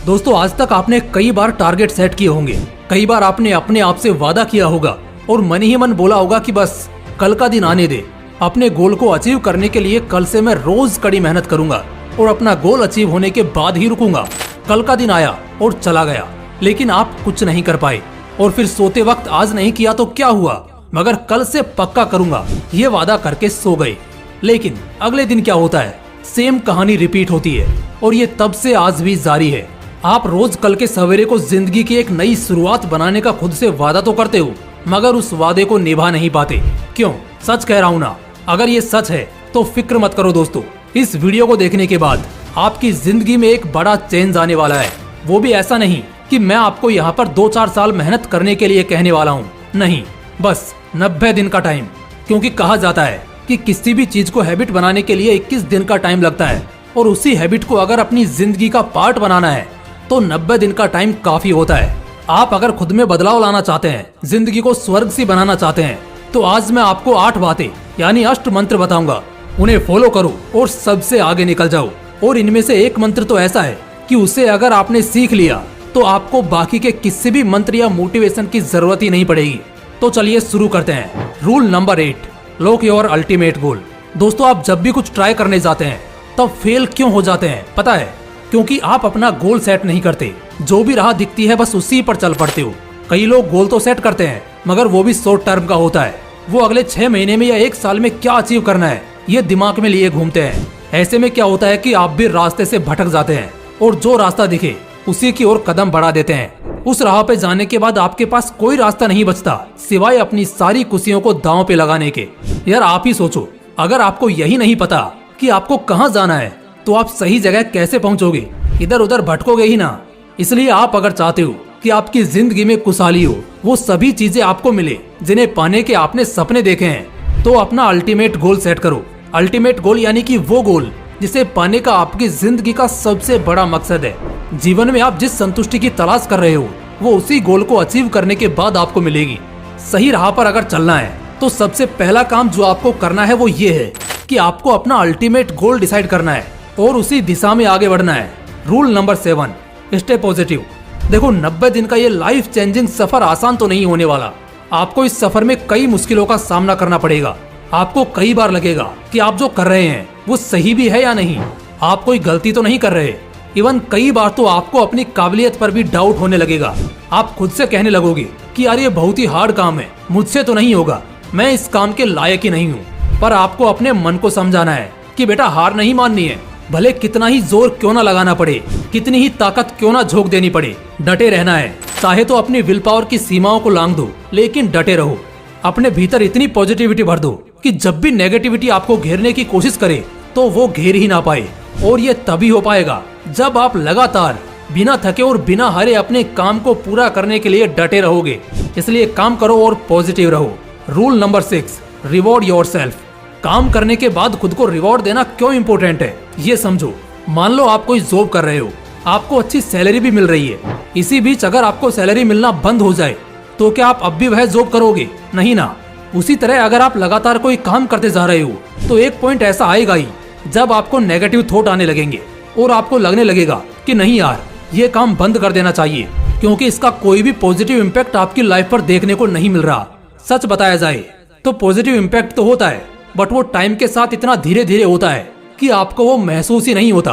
दोस्तों आज तक आपने कई बार टारगेट सेट किए होंगे, कई बार आपने अपने आप से वादा किया होगा और मन ही मन बोला होगा कि बस कल का दिन आने दे, अपने गोल को अचीव करने के लिए कल से मैं रोज कड़ी मेहनत करूंगा और अपना गोल अचीव होने के बाद ही रुकूंगा। कल का दिन आया और चला गया, लेकिन आप कुछ नहीं कर पाए और फिर सोते वक्त आज नहीं किया तो क्या हुआ, मगर कल से पक्का करूंगा ये वादा करके सो गए। लेकिन अगले दिन क्या होता है, सेम कहानी रिपीट होती है और ये तब से आज भी जारी है। आप रोज कल के सवेरे को जिंदगी की एक नई शुरुआत बनाने का खुद से वादा तो करते हो, मगर उस वादे को निभा नहीं पाते। क्यों? सच कह रहा हूँ ना। अगर ये सच है तो फिक्र मत करो दोस्तों, इस वीडियो को देखने के बाद आपकी जिंदगी में एक बड़ा चेंज आने वाला है। वो भी ऐसा नहीं कि मैं आपको यहाँ पर 2-4 साल मेहनत करने के लिए कहने वाला हूँ, नहीं, बस 90 दिन का टाइम। क्योंकि कहा जाता है कि किसी भी चीज को हैबिट बनाने के लिए 21 दिन का टाइम लगता है और उसी हैबिट को अगर अपनी जिंदगी का पार्ट बनाना है तो 90 दिन का टाइम काफी होता है। आप अगर खुद में बदलाव लाना चाहते हैं, जिंदगी को स्वर्ग सी बनाना चाहते हैं, तो आज मैं आपको 8 बातें यानी अष्ट मंत्र बताऊंगा। उन्हें फॉलो करो और सबसे आगे निकल जाओ। और इनमें से एक मंत्र तो ऐसा है कि उसे अगर आपने सीख लिया तो आपको बाकी के किसी भी मंत्र या मोटिवेशन की जरूरत ही नहीं पड़ेगी। तो चलिए शुरू करते हैं। Rule number 8, lock your ultimate goal. दोस्तों आप जब भी कुछ ट्राई करने जाते हैं तब फेल क्यों हो जाते हैं पता है? क्योंकि आप अपना गोल सेट नहीं करते, जो भी राह दिखती है बस उसी पर चल पड़ते हो। कई लोग गोल तो सेट करते हैं मगर वो भी शॉर्ट टर्म का होता है। वो अगले 6 महीने में या 1 साल में क्या अचीव करना है ये दिमाग में लिए घूमते हैं। ऐसे में क्या होता है कि आप भी रास्ते से भटक जाते हैं और जो रास्ता दिखे उसी की ओर कदम बढ़ा देते हैं। उस राह पे जाने के बाद आपके पास कोई रास्ता नहीं बचता सिवाय अपनी सारी खुशियों को दांव पे लगाने के। यार आप ही सोचो, अगर आपको यही नहीं पता कि आपको कहाँ जाना है तो आप सही जगह कैसे पहुँचोगे? इधर उधर भटकोगे ही ना। इसलिए आप अगर चाहते हो कि आपकी जिंदगी में खुशहाली हो, वो सभी चीजें आपको मिले जिन्हें पाने के आपने सपने देखे हैं, तो अपना अल्टीमेट गोल सेट करो। अल्टीमेट गोल यानी कि वो गोल जिसे पाने का आपकी जिंदगी का सबसे बड़ा मकसद है। जीवन में आप जिस संतुष्टि की तलाश कर रहे हो वो उसी गोल को अचीव करने के बाद आपको मिलेगी। सही राह पर अगर चलना है तो सबसे पहला काम जो आपको करना है वो ये है कि आपको अपना अल्टीमेट गोल डिसाइड करना है और उसी दिशा में आगे बढ़ना है। Rule number 7, stay positive. देखो 90 दिन का ये लाइफ चेंजिंग सफर आसान तो नहीं होने वाला। आपको इस सफर में कई मुश्किलों का सामना करना पड़ेगा। आपको कई बार लगेगा कि आप जो कर रहे हैं वो सही भी है या नहीं, आप कोई गलती तो नहीं कर रहे। इवन कई बार तो आपको अपनी काबिलियत पर भी डाउट होने लगेगा। आप खुद से कहने लगोगे कि यार ये बहुत ही हार्ड काम है, मुझसे तो नहीं होगा, मैं इस काम के लायक ही नहीं हूँ। पर आपको अपने मन को समझाना है कि बेटा हार नहीं माननी है, भले कितना ही जोर क्यों ना लगाना पड़े, कितनी ही ताकत क्यों ना झोंक देनी पड़े, डटे रहना है। चाहे तो अपनी विल पावर की सीमाओं को लांघ दो, लेकिन डटे रहो। अपने भीतर इतनी पॉजिटिविटी भर दो कि जब भी नेगेटिविटी आपको घेरने की कोशिश करे तो वो घेर ही ना पाए। और ये तभी हो पाएगा जब आप लगातार बिना थके और बिना हारे अपने काम को पूरा करने के लिए डटे रहोगे। इसलिए काम करो और पॉजिटिव रहो। Rule number 6, reward yourself. काम करने के बाद खुद को रिवॉर्ड देना क्यों इम्पोर्टेंट है ये समझो। मान लो आप कोई जॉब कर रहे हो, आपको अच्छी सैलरी भी मिल रही है। इसी बीच अगर आपको सैलरी मिलना बंद हो जाए तो क्या आप अब भी वह जॉब करोगे? नहीं ना। उसी तरह अगर आप लगातार कोई काम करते जा रहे हो तो एक पॉइंट ऐसा आएगा ही जब आपको नेगेटिव थॉट आने लगेंगे और आपको लगने लगेगा कि नहीं यार ये काम बंद कर देना चाहिए, क्योंकि इसका कोई भी पॉजिटिव इम्पैक्ट आपकी लाइफ पर देखने को नहीं मिल रहा। सच बताया जाए तो पॉजिटिव इम्पैक्ट तो होता है, बट वो टाइम के साथ इतना धीरे धीरे होता है कि आपको वो महसूस ही नहीं होता।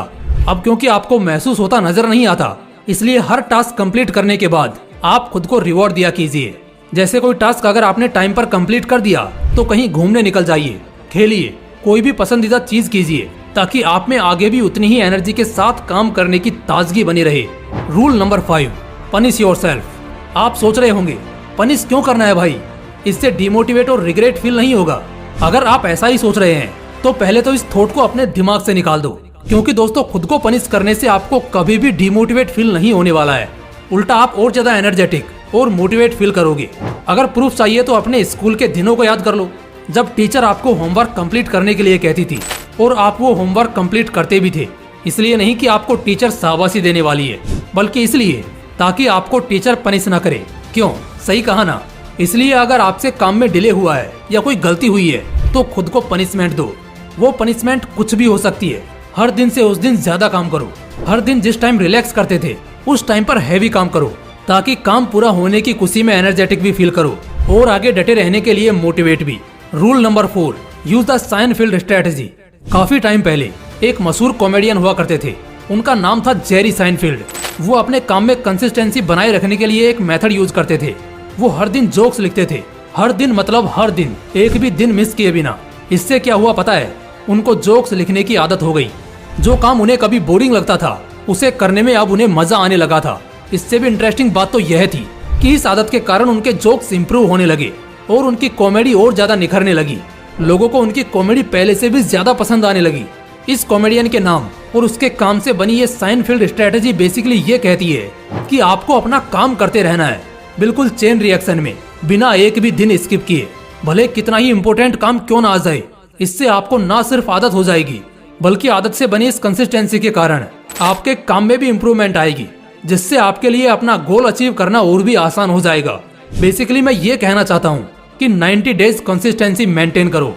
अब क्योंकि आपको महसूस होता नजर नहीं आता, इसलिए हर टास्क कंप्लीट करने के बाद आप खुद को रिवॉर्ड दिया कीजिए। जैसे कोई टास्क अगर आपने टाइम पर कंप्लीट कर दिया तो कहीं घूमने निकल जाइए, खेलिए, कोई भी पसंदीदा चीज कीजिए, ताकि आप में आगे भी उतनी ही एनर्जी के साथ काम करने की ताजगी बनी रहे। Rule number 5, punish yourself. आप सोच रहे होंगे पनिश क्यों करना है भाई, इससे डिमोटिवेट और रिग्रेट फील नहीं होगा। अगर आप ऐसा ही सोच रहे हैं तो पहले तो इस थॉट को अपने दिमाग से निकाल दो, क्योंकि दोस्तों खुद को पनिश करने से आपको कभी भी डिमोटिवेट फील नहीं होने वाला है। उल्टा आप और ज्यादा एनर्जेटिक और मोटिवेट फील करोगे। अगर प्रूफ चाहिए तो अपने स्कूल के दिनों को याद कर लो, जब टीचर आपको होमवर्क कंप्लीट करने के लिए कहती थी और आप वो होमवर्क कंप्लीट करते भी थे। इसलिए नहीं कि आपको टीचर शाबाशी देने वाली है, बल्कि इसलिए ताकि आपको टीचर पनिश ना करे। क्यों? सही कहा ना। इसलिए अगर आपसे काम में डिले हुआ है या कोई गलती हुई है तो खुद को पनिशमेंट दो। वो पनिशमेंट कुछ भी हो सकती है। हर दिन से उस दिन ज्यादा काम करो। हर दिन जिस टाइम रिलैक्स करते थे उस टाइम पर हैवी काम करो ताकि काम पूरा होने की खुशी में एनर्जेटिक भी फील करो और आगे डटे रहने के लिए मोटिवेट भी। Rule number 4, use the Seinfeld strategy. काफी टाइम पहले एक मशहूर कॉमेडियन हुआ करते थे, उनका नाम था जेरी साइनफील्ड। वो अपने काम में कंसिस्टेंसी बनाए रखने के लिए एक मेथड यूज करते थे। वो हर दिन जोक्स लिखते थे, हर दिन मतलब हर दिन, एक भी दिन मिस किए बिना। इससे क्या हुआ पता है, उनको जोक्स लिखने की आदत हो गई। जो काम उन्हें कभी बोरिंग लगता था उसे करने में अब उन्हें मजा आने लगा था। इससे भी इंटरेस्टिंग बात तो यह थी कि इस आदत के कारण उनके जोक्स इंप्रूव होने लगे और उनकी कॉमेडी और ज्यादा निखरने लगी। लोगों को उनकी कॉमेडी पहले से भी ज्यादा पसंद आने लगी। इस कॉमेडियन के नाम और उसके काम से बनी ये साइनफील्ड स्ट्रेटेजी बेसिकली ये कहती है कि आपको अपना काम करते रहना है, बिल्कुल चेन रिएक्शन में, बिना एक भी दिन स्किप किए, भले कितना ही इम्पोर्टेंट काम क्यों ना आ जाए। इससे आपको ना सिर्फ आदत हो जाएगी बल्कि आदत से बनी इस कंसिस्टेंसी के कारण आपके काम में भी इम्प्रूवमेंट आएगी, जिससे आपके लिए अपना गोल अचीव करना और भी आसान हो जाएगा। बेसिकली मैं ये कहना चाहता हूँ कि 90 डेज कंसिस्टेंसी मेंटेन करो।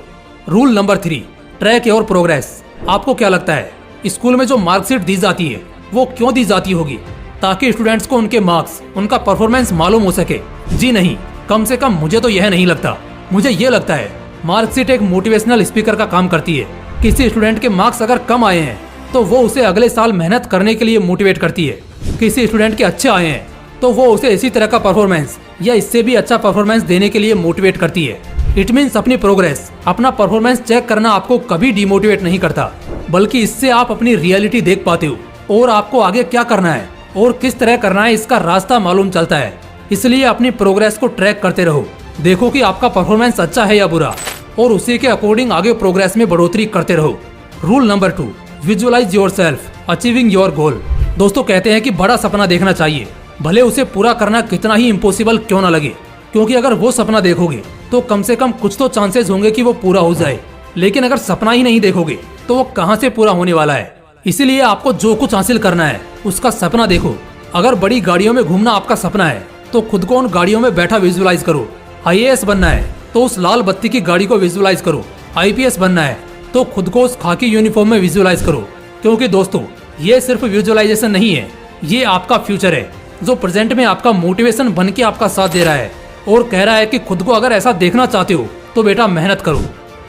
Rule number 3, track your progress. आपको क्या लगता है स्कूल में जो मार्कशीट दी जाती है वो क्यों दी जाती होगी? ताकि स्टूडेंट्स को उनके मार्क्स, उनका परफॉर्मेंस मालूम हो सके? जी नहीं, कम से कम मुझे तो यह नहीं लगता। मुझे ये लगता है मार्कशीट एक मोटिवेशनल स्पीकर का काम करती है। किसी स्टूडेंट के मार्क्स अगर कम आए हैं तो वो उसे अगले साल मेहनत करने के लिए मोटिवेट करती है। किसी स्टूडेंट के अच्छे आए हैं तो वो उसे इसी तरह का परफॉर्मेंस या इससे भी अच्छा परफॉर्मेंस देने के लिए मोटिवेट करती है। इट मीन्स अपनी प्रोग्रेस, अपना परफॉर्मेंस चेक करना आपको कभी डिमोटिवेट नहीं करता, बल्कि इससे आप अपनी रियलिटी देख पाते हो और आपको आगे क्या करना है और किस तरह करना है इसका रास्ता मालूम चलता है। इसलिए अपनी प्रोग्रेस को ट्रैक करते रहो, देखो कि आपका परफॉर्मेंस अच्छा है या बुरा, और उसी के अकॉर्डिंग आगे प्रोग्रेस में बढ़ोतरी करते रहो। Rule number 2, visualise yourself achieving your goal. दोस्तों कहते हैं कि बड़ा सपना देखना चाहिए, भले उसे पूरा करना कितना ही इम्पॉसिबल क्यों ना लगे, क्योंकि अगर वो सपना देखोगे तो कम से कम कुछ तो चांसेस होंगे कि वो पूरा हो जाए। लेकिन अगर सपना ही नहीं देखोगे तो वो कहाँ से पूरा होने वाला है। इसीलिए आपको जो कुछ हासिल करना है उसका सपना देखो। अगर बड़ी गाड़ियों में घूमना आपका सपना है तो खुद को उन गाड़ियों में बैठा विजुअलाइज करो। IAS बनना है तो उस लाल बत्ती की गाड़ी को विजुअलाइज करो। IPS बनना है तो खुद को उस खाकी यूनिफॉर्म में विजुअलाइज करो। क्योंकि दोस्तों ये सिर्फ विजुअलाइजेशन नहीं है, ये आपका फ्यूचर है जो प्रेजेंट में आपका मोटिवेशन बन के आपका साथ दे रहा है और कह रहा है कि खुद को अगर ऐसा देखना चाहते हो तो बेटा मेहनत करो।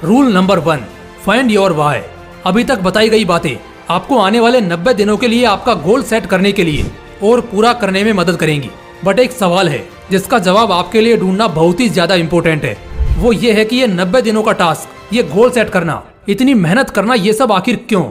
Rule number 1, find your why. अभी तक बताई गई बातें आपको आने वाले 90 दिनों के लिए आपका गोल सेट करने के लिए और पूरा करने में मदद करेंगी। बट एक सवाल है जिसका जवाब आपके लिए ढूंढना बहुत ही ज्यादा इम्पोर्टेंट है। वो ये है कि ये 90 दिनों का टास्क, ये गोल सेट करना, इतनी मेहनत करना, ये सब आखिर क्यों?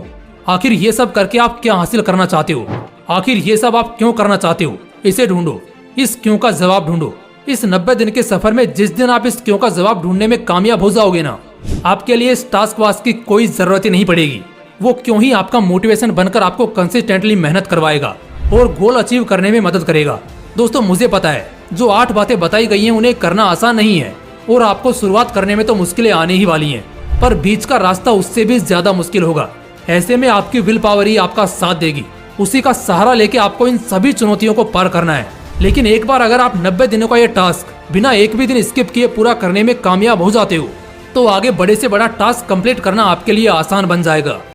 आखिर ये सब करके आप क्या हासिल करना चाहते हो? आखिर ये सब आप क्यों करना चाहते हो? इसे ढूंढो, इस क्यों का जवाब ढूंढो। इस 90 दिन के सफर में जिस दिन आप इस क्यों का जवाब ढूंढने में कामयाब हो जाओगे ना, आपके लिए इस टास्क वास्क की कोई जरूरत ही नहीं पड़ेगी। वो क्यों ही आपका मोटिवेशन बनकर आपको कंसिस्टेंटली मेहनत करवाएगा और गोल अचीव करने में मदद करेगा। दोस्तों मुझे पता है जो 8 बातें बताई गई हैं उन्हें करना आसान नहीं है और आपको शुरुआत करने में तो मुश्किलें आने ही वाली हैं, पर बीच का रास्ता उससे भी ज्यादा मुश्किल होगा। ऐसे में आपकी विल पावर ही आपका साथ देगी, उसी का सहारा लेके आपको इन सभी चुनौतियों को पार करना है। लेकिन एक बार अगर आप 90 दिनों का ये टास्क बिना एक भी दिन स्किप किए पूरा करने में कामयाब हो जाते हो तो आगे बड़े से बड़ा टास्क कंप्लीट करना आपके लिए आसान बन जाएगा।